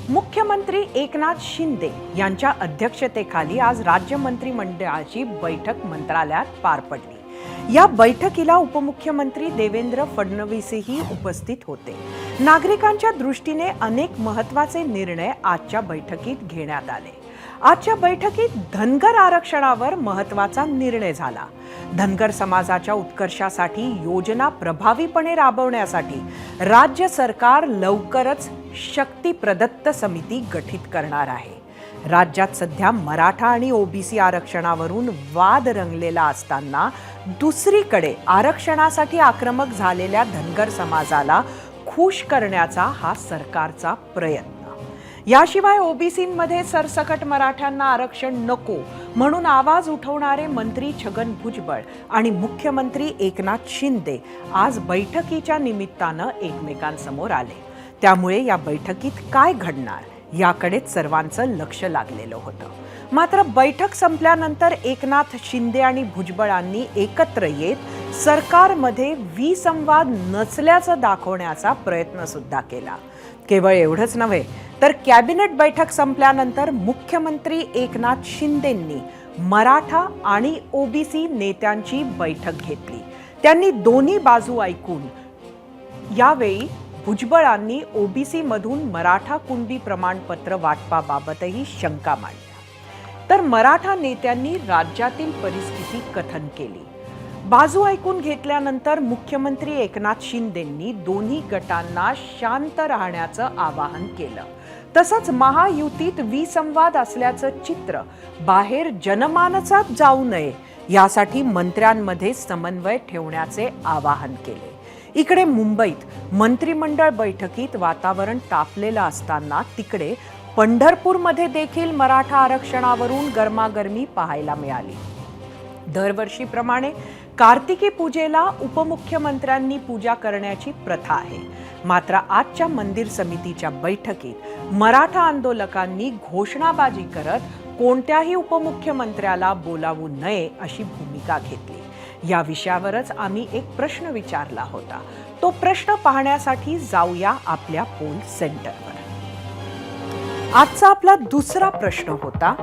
मुख्यमंत्री एकनाथ शिंदे यांच्या अध्यक्षतेखाली आज राज्य मंत्रिमंडळाची बैठक मंत्रालयात पार पडली। या बैठकीला उपमुख्यमंत्री देवेंद्र फडणवीसही उपस्थित होते। नागरिकांच्या दृष्टीने अनेक महत्त्वाचे निर्णय आजच्या बैठकीत घेण्यात आले। आजच्या बैठकीत धनगर आरक्षणावर महत्त्वाचा निर्णय झाला। धनगर समाजाच्या उत्कर्षासाठी योजना प्रभावीपणे राबवण्यासाठी राज्य सरकार लवकरच शक्ती प्रदत्त समिती गठीत करणार आहे। राज्यात सध्या मराठा आणि ओबीसी आरक्षणावरून वाद रंगलेला असताना दुसरीकडे आरक्षणासाठी आक्रमक झालेल्या धनगर समाजाला खुश करण्याचा हा सरकारचा प्रयत्न। याशिवाय ओबीसींमध्ये सरसकट मराठ्यांना आरक्षण नको म्हणून आवाज उठवणारे मंत्री छगन भुजबळ आणि मुख्यमंत्री एकनाथ शिंदे आज बैठकीच्या निमित्तानं एकमेकांसमोर आले। त्यामुळे या बैठकीत काय घडणार याकडेच सर्वांचं लक्ष लागलेलं होतं। मात्र बैठक संपल्यानंतर एकनाथ शिंदे आणि भुजबळांनी एकत्र येत सरकारमध्ये विसंवाद नसल्याचं दाखवण्याचा प्रयत्न सुद्धा केला। केवळ एवढंच नव्हे तर कॅबिनेट बैठक संपल्यानंतर मुख्यमंत्री एकनाथ शिंदेंनी मराठा आणि ओबीसी नेत्यांची बैठक घेतली। त्यांनी दोन्ही बाजू ऐकून यावेळी भुजबळांनी ओबीसी मधून मराठा कुणबी प्रमाणपत्र वाटपाबाबतही शंका मांडल्या, तर मराठा नेत्यांनी राज्यातील परिस्थिती कथन केली। बाजू ऐकून घेतल्यानंतर मुख्यमंत्री एकनाथ शिंदेंनी दोन्ही गटांना शांत राहण्याचं आवाहन केलं। तसंच महायुतीत विसंवाद असल्याचं चित्र बाहेर जनमानसात जाऊ नये यासाठी मंत्र्यांमध्ये समन्वय ठेवण्याचे आवाहन केले। इकडे मुंबईत मंत्रिमंडळ बैठकीत वातावरण तापलेलं असताना तिकडे पंढरपूरमध्ये देखील मराठा आरक्षणावरून गरमागरमी पाहायला मिळाली। दरवर्षीप्रमाणे कार्तिकी पूजेला उपमुख्यमंत्र्यांनी पूजा करण्याची प्रथा आहे। मात्र आजच्या मंदिर समितीच्या बैठकीत मराठा आंदोलकांनी घोषणाबाजी करत कोणत्याही उपमुख्यमंत्र्याला बोलावू नये अशी भूमिका घेतली। या विषयावरच आम्ही एक प्रश्न विचारला होता। तो प्रश्न पाहण्यासाठी जाऊया आपल्या पोल सेंटरवर। आजचा आपला दुसरा प्रश्न होता,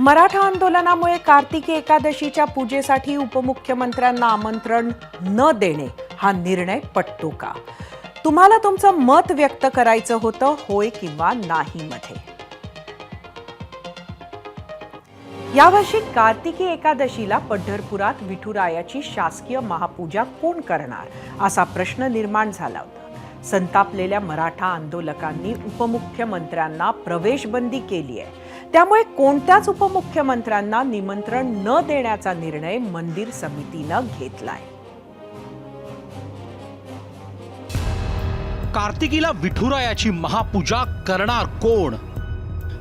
मराठा आंदोलनामुळे कार्तिकी एकादशीच्या पूजेसाठी उपमुख्यमंत्र्यांना आमंत्रण न देणे हा निर्णय पटतो का? तुम्हाला तुमचं मत व्यक्त करायचं होतं होय किंवा नाही मध्ये। यावर्षी कार्तिकी एकादशीला पंढरपुरात विठुरायाची शासकीय महापूजा कोण करणार असा प्रश्न निर्माण झाला होता। संतापलेल्या मराठा आंदोलकांनी उपमुख्यमंत्र्यांना प्रवेशबंदी केली आहे। त्यामुळे कोणत्याच उपमुख्यमंत्र्यांना निमंत्रण न देण्याचा निर्णय मंदिर समितीनं घेतलाय। कार्तिकीला विठुरायाची महापूजा करणार कोण?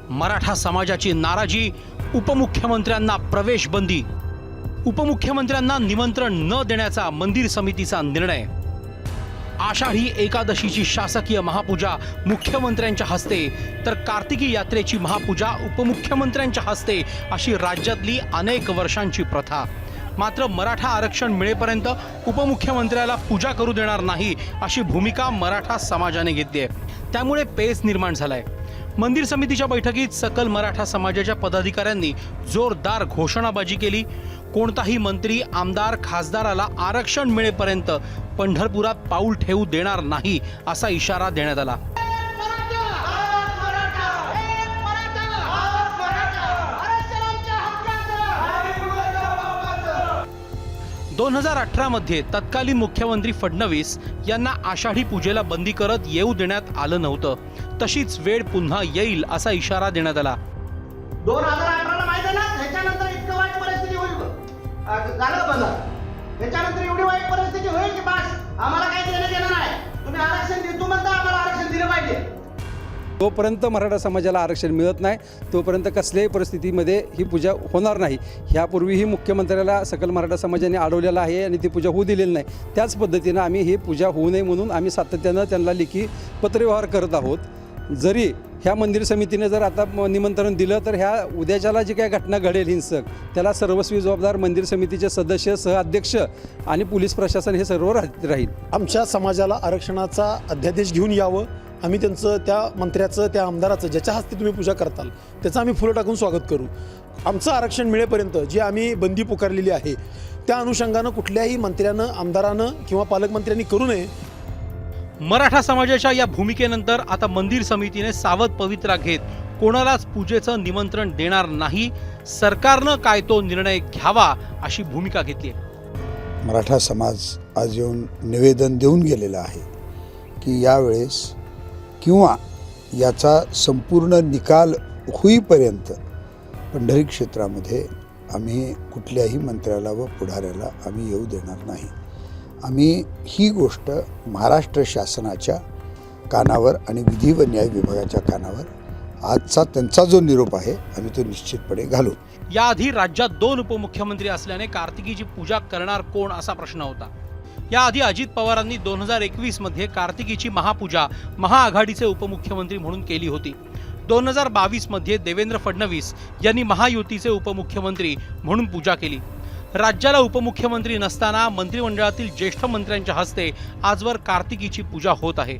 मराठा समाजाची नाराजी, उपमुख्यमंत्र्यांना प्रवेशबंदी, उपमुख्यमंत्र्यांना निमंत्रण न देण्याचा मंदिर समितीचा निर्णय। आषाढी एकादशीची शासकीय महापूजा मुख्यमंत्र्यांच्या हस्ते तर कार्तिकी यात्रेची महापूजा उपमुख्यमंत्र्यांच्या हस्ते अशी राज्यातली अनेक वर्षांची प्रथा। मात्र मराठा आरक्षण मिळेपर्यंत उपमुख्यमंत्र्याला पूजा करू देणार नाही अशी भूमिका मराठा समाजाने घेतली आहे। त्यामुळे पेच निर्माण झालाय। मंदिर समितीच्या बैठकीत सकल मराठा समाजाच्या पदाधिकाऱ्यांनी जोरदार घोषणाबाजी केली। कोणताही मंत्री, आमदार, खासदाराला आरक्षण मिळेपर्यंत पंढरपुरात पाऊल ठेवू देणार नाही असा इशारा देण्यात आला। 2018 मध्ये तत्कालीन मुख्यमंत्री फडणवीस यांना आषाढी पूजेला बंदी करत येऊ देण्यात आलं नव्हतं। तशीच वेळ पुन्हा येईल असा इशारा देण्यात आला। 2018 ला माहिती ना, ह्याच्यानंतर इतकं वाईट परिस्थिती होईल झालं बघा। ह्याच्यानंतर एवढी वाईट परिस्थिती होईल की बस आम्हाला काही देणं घेणं नाही। तुम्ही आरक्षण देतो म्हणता, आम्हाला आरक्षण दिलं पाहिजे। तोपर्यंत मराठा समाजाला आरक्षण मिळत नाही तोपर्यंत कसल्याही परिस्थितीमध्ये ही पूजा होणार नाही। ह्यापूर्वीही मुख्यमंत्र्याला सकल मराठा समाजाने अडवलेलं आहे आणि ती पूजा होऊ दिलेली नाही। त्याच पद्धतीनं आम्ही ही पूजा होऊ नये म्हणून आम्ही सातत्यानं त्यांना लेखी पत्रव्यवहार करत आहोत। जरी ह्या मंदिर समितीने जर आता निमंत्रण दिलं तर ह्या उद्याच्याला जी काही घटना घडेल हिंसक, त्याला सर्वस्वी जबाबदार मंदिर समितीचे सदस्य, सहअध्यक्ष आणि पोलीस प्रशासन हे सर्व राहील. आमच्या समाजाला आरक्षणाचा अध्यादेश घेऊन यावं, आम्ही त्यांचं, त्या मंत्र्याचं, त्या आमदाराचं ज्याच्या हस्ते तुम्ही पूजा करताल त्याचं आम्ही फुलं टाकून स्वागत करू. आमचं आरक्षण मिळेपर्यंत जी आम्ही बंदी पुकारलेली आहे त्या अनुषंगानं कुठल्याही मंत्र्यानं, आमदारानं किंवा पालकमंत्र्यांनी करू नये. मराठा समाजाच्या या भूमिकेनंतर आता मंदिर समितीने सावध पवित्रा घेत कोणालाच पूजेचं निमंत्रण देणार नाही, सरकारनं काय तो निर्णय घ्यावा अशी भूमिका घेतली. मराठा समाज आज येऊन निवेदन देऊन गेलेला आहे की यावेळेस किंवा याचा संपूर्ण निकाल होईपर्यंत पंढरी क्षेत्रामध्ये आम्ही कुठल्याही मंत्र्याला व पुढाऱ्याला आम्ही येऊ देणार नाही. आम्ही ही गोष्ट महाराष्ट्र शासनाच्या कानावर आणि विधी व न्याय विभागाच्या कानावर आजचा त्यांचा जो निरोप आहे आम्ही तो निश्चितपणे घालू. याआधी राज्यात 2 उपमुख्यमंत्री असल्याने कार्तिकीची पूजा करणार कोण असा प्रश्न होता. याआधी अजित पवारांनी 2021 मध्ये कार्तिकीची महापूजा महाआघाडीचे उपमुख्यमंत्री म्हणून केली होती. 2022 मध्ये देवेंद्र फडणवीस यांनी महायुतीचे उपमुख्यमंत्री म्हणून पूजा केली. राज्याला उपमुख्यमंत्री नसताना मंत्रिमंडळातील ज्येष्ठ मंत्र्यांच्या हस्ते आजवर कार्तिकीची पूजा होत आहे.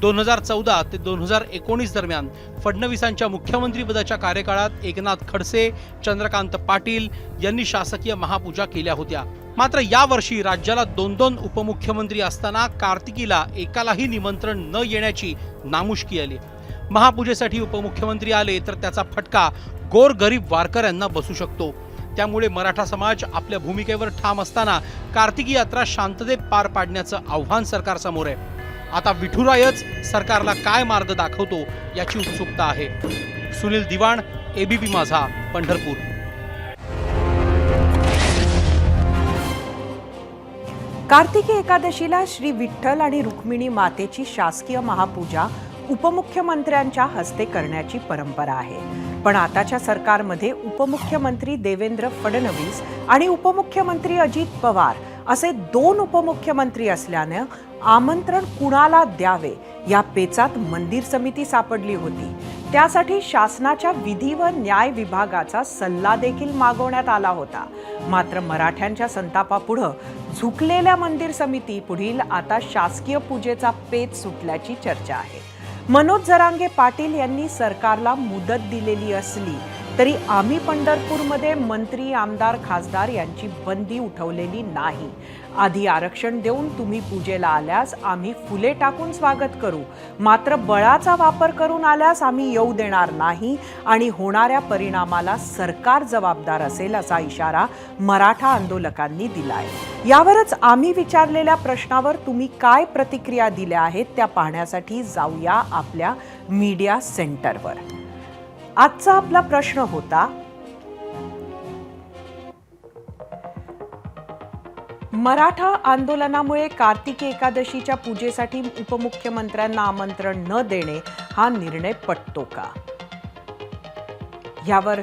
2014 ते 2019 दरम्यान फडणवीसांच्या मुख्यमंत्रीपदाच्या कार्यकाळात एकनाथ खडसे, चंद्रकांत पाटील यांनी शासकीय महापूजा केल्या होत्या. मात्र यावर्षी राज्याला 2 उपमुख्यमंत्री असताना कार्तिकीला एकालाही निमंत्रण न येण्याची नामुष्की आली. महापूजेसाठी उपमुख्यमंत्री आले तर त्याचा फटका गोरगरीब वारकऱ्यांना बसू शकतो. त्यामुळे मराठा समाज आपल्या भूमिकेवर ठाम असताना कार्तिकी यात्रा शांततेत पार पाडण्याचं आव्हान सरकारसमोर आहे. आता विठुरायच सरकारला काय मार्ग दाखवतो याची उत्सुकता आहे. सुनील दिवाण, ABP माझा, पंढरपूर. कार्तिकी एकादशीला श्री विठ्ठल आणि रुक्मिणी मातेची शासकीय महापूजा उपमुख्यमंत्र्यांच्या हस्ते करण्याची परंपरा आहे. पण आताच्या सरकारमध्ये उपमुख्यमंत्री देवेंद्र फडणवीस आणि उपमुख्यमंत्री अजित पवार असे 2 उपमुख्यमंत्री असल्यानं आमंत्रण कुणाला द्यावे या पेचात मंदिर समिती सापडली होती. त्यासाठी शासनाच्या विधी व न्याय विभागाचा सल्ला देखील मागवण्यात आला होता. मात्र मराठ्यांच्या संतापापुढं झुकलेल्या मंदिर समिती पुढील आता शासकीय पूजेचा पेच सुटल्याची चर्चा आहे. मनोज जरांगे पाटील यांनी सरकारला मुदत दिलेली असली तरी आम्ही पंढरपूरमध्ये मंत्री, आमदार, खासदार यांची बंदी उठवलेली नाही. आधी आरक्षण देऊन तुम्ही पूजेला आल्यास आम्ही फुले टाकून स्वागत करू, मात्र बळाचा वापर करून आल्यास आम्ही येऊ देणार नाही आणि होणाऱ्या परिणामाला सरकार जबाबदार असेल असा इशारा मराठा आंदोलकांनी दिलाय. यावरच आम्ही विचारलेल्या प्रश्नावर तुम्ही काय प्रतिक्रिया दिल्या आहेत त्या पाहण्यासाठी जाऊया आपल्या मीडिया सेंटरवर. आजचा आपला प्रश्न होता, मराठा आंदोलनामुळे कार्तिकी एकादशीच्या पूजेसाठी उपमुख्यमंत्र्यांना आमंत्रण न देणे हा निर्णय पटतो का? यावर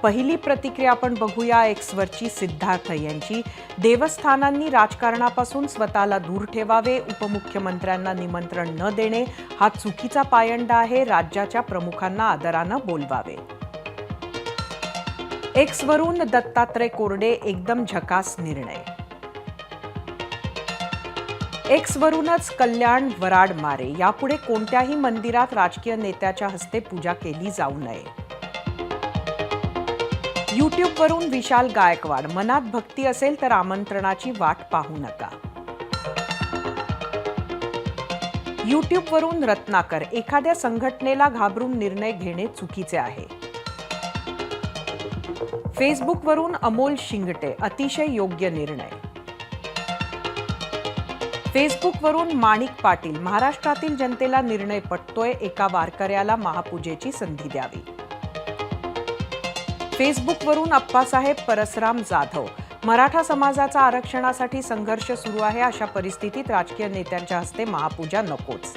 पहिली प्रतिक्रिया आपण बघूया एक्सवरची सिद्धार्थ यांची. देवस्थानांनी राजकारणापासून स्वतःला दूर ठेवावे, उपमुख्यमंत्र्यांना निमंत्रण न देणे हा चुकीचा पायंडा आहे. राज्याच्या प्रमुखांना आदरानं बोलवावे. एक्सवरून दत्तात्रय कोरडे, एकदम झकास निर्णय. एक्सवरूनच कल्याण वराड मारे, यापुढे कोणत्याही मंदिरात राजकीय नेत्याच्या हस्ते पूजा केली जाऊ नये. यूट्यूबवरून विशाल गायकवाड, मनात भक्ती असेल तर आमंत्रणाची वाट पाहू नका. यूट्यूबवरून रत्नाकर, एखाद्या संघटनेला घाबरून निर्णय घेणे चुकीचे आहे. फेसबुकवरून अमोल शिंगटे, अतिशय योग्य निर्णय. फेसबुकवरून माणिक पाटील, महाराष्ट्रातील जनतेला निर्णय पटतोय, एका वारकऱ्याला महापूजेची संधी द्यावी. फेसबुकवरून अप्पासाहेब परसराम जाधव, मराठा समाजाचा आरक्षणासाठी संघर्ष सुरू आहे, अशा परिस्थितीत राजकीय नेत्यांच्या हस्ते महापूजा नकोच.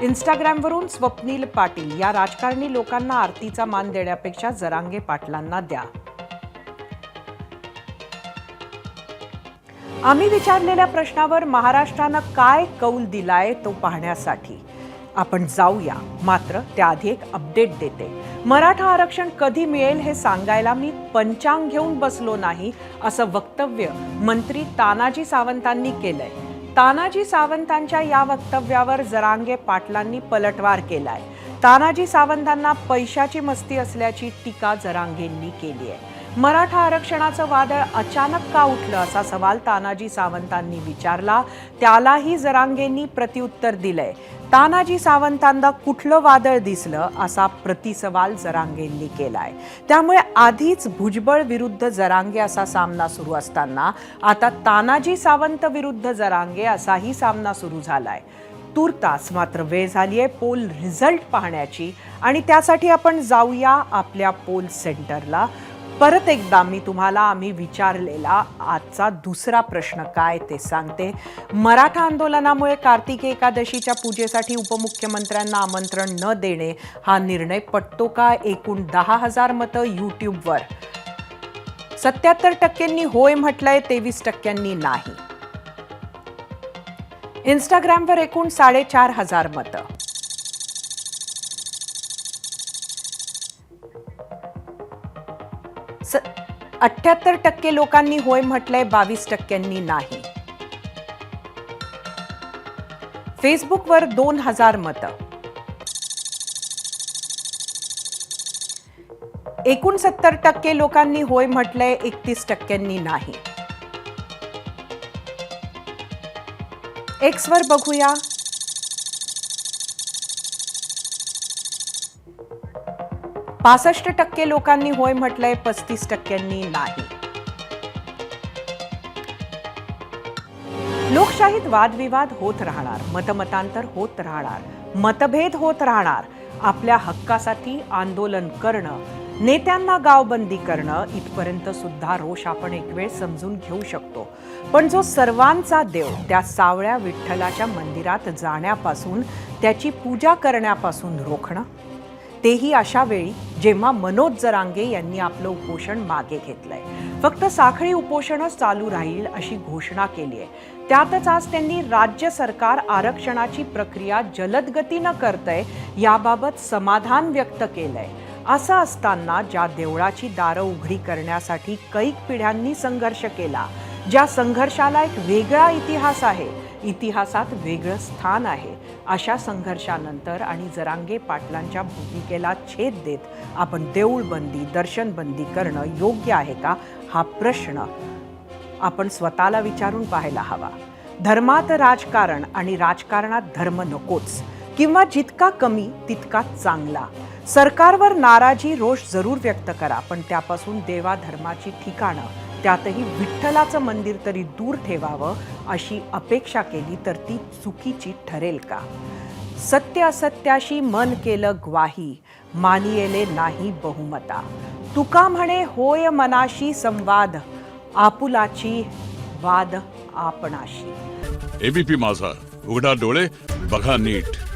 इंस्टाग्रामवरून स्वप्नील पाटील, या राजकारणी लोकांना आरतीचा मान देण्यापेक्षा जरांगे पाटलांना द्या. आम्ही विचारलेल्या प्रश्नावर महाराष्ट्रानं काय कौल दिलाय तो पाहण्यासाठी आपण जाऊया, मात्र त्याआधी एक अपडेट देते. मराठा आरक्षण कधी मिळेल हे सांगायला मी पंचांग घेऊन बसलो नाही, असं वक्तव्य मंत्री तानाजी सावंतांनी केलंय. तानाजी सावंतांच्या या वक्तव्यावर जरांगे पाटलांनी पलटवार केलाय. तानाजी सावंतांना पैशाची मस्ती असल्याची टीका जरांगेंनी केली आहे. मराठा आरक्षणाचं वादळ अचानक का उठलं असा सवाल तानाजी सावंतांनी विचारला. त्यालाही जरांगेंनी प्रत्युत्तर दिलंय. तानाजी सावंतांना कुठलं वादळ दिसलं असा प्रतिसवाल जरांगेंनी केलाय. त्यामुळे आधीच भुजबळ विरुद्ध जरांगे असा सामना सुरू असताना आता तानाजी सावंत विरुद्ध जरांगे असाही सामना सुरू झालाय. तूर्तास मात्र वेळ झालीये पोल रिझल्ट पाहण्याची आणि त्यासाठी आपण जाऊया आपल्या पोल सेंटरला. परत एकदा मी तुम्हाला आम्ही विचारलेला आजचा दुसरा प्रश्न काय ते सांगते. मराठा आंदोलनामुळे कार्तिकी एकादशीच्या पूजेसाठी उपमुख्यमंत्र्यांना आमंत्रण न देणे हा निर्णय पटतो का? एकूण 10,000 मतं यूट्यूबवर. 77% होय म्हटलंय, 23% नाही. इंस्टाग्रामवर एकूण 4,500 मतं. स 78% लोकांनी होय म्हटलंय, 22% नाही. फेसबुकवर 2,000 मतं. एकूण 70% लोकांनी होय म्हटलंय, 31% नाही. एक्सवर बघूया. %65% लोकांनी होय म्हटलंय, 35% नाही. लोकशाहीत वादविवाद होत राहणार, मतमतांतर होत राहणार, मतभेद होत राहणार. आपल्या हक्कासाठी आंदोलन करणं, नेत्यांना गावबंदी करणं इथपर्यंत सुद्धा रोष आपण एक वेळ समजून घेऊ शकतो. पण जो सर्वांचा देव त्या सावळ्या विठ्ठलाच्या मंदिरात जाण्यापासून, त्याची पूजा करण्यापासून रोखणं, तेही अशा वेळी जेव्हा मनोज जरांगे यांनी आपलं उपोषण मागे घेतलंय. फक्त साखळी उपोषणच चालू राहील अशी घोषणा केली आहे. त्यातच आज त्यांनी राज्य सरकार आरक्षणाची प्रक्रिया जलद गतीनं करतंय याबाबत समाधान व्यक्त केलंय. असं असताना ज्या देवळाची दारं उघडी करण्यासाठी कैक पिढ्यांनी संघर्ष केला, ज्या संघर्षाला एक वेगळा इतिहास आहे, इतिहासात वेगळं स्थान आहे, अशा संघर्षानंतर आणि जरांगे पाटलांच्या भूमिकेला छेद देत आपण देऊळबंदी, दर्शनबंदी करणं योग्य आहे का, हा प्रश्न आपण स्वतःला विचारून पाहायला हवा. धर्मात राजकारण आणि राजकारणात धर्म नकोच, किंवा जितका कमी तितका चांगला. सरकारवर नाराजी, रोष जरूर व्यक्त करा, पण त्यापासून देवाधर्माची ठिकाणं, त्यातही विठ्ठलाचं मंदिर तरी दूर ठेवावं अशी अपेक्षा केली तर ती चुकीची ठरेल का? सत्य असत्याशी मन केलं ग्वाही, मानियेले नाही बहुमता. तुका म्हणे होय मनाशी संवाद, आपुलाची वाद आपणाशी. एबीपी माझा, उघडा डोळे बघा नीट.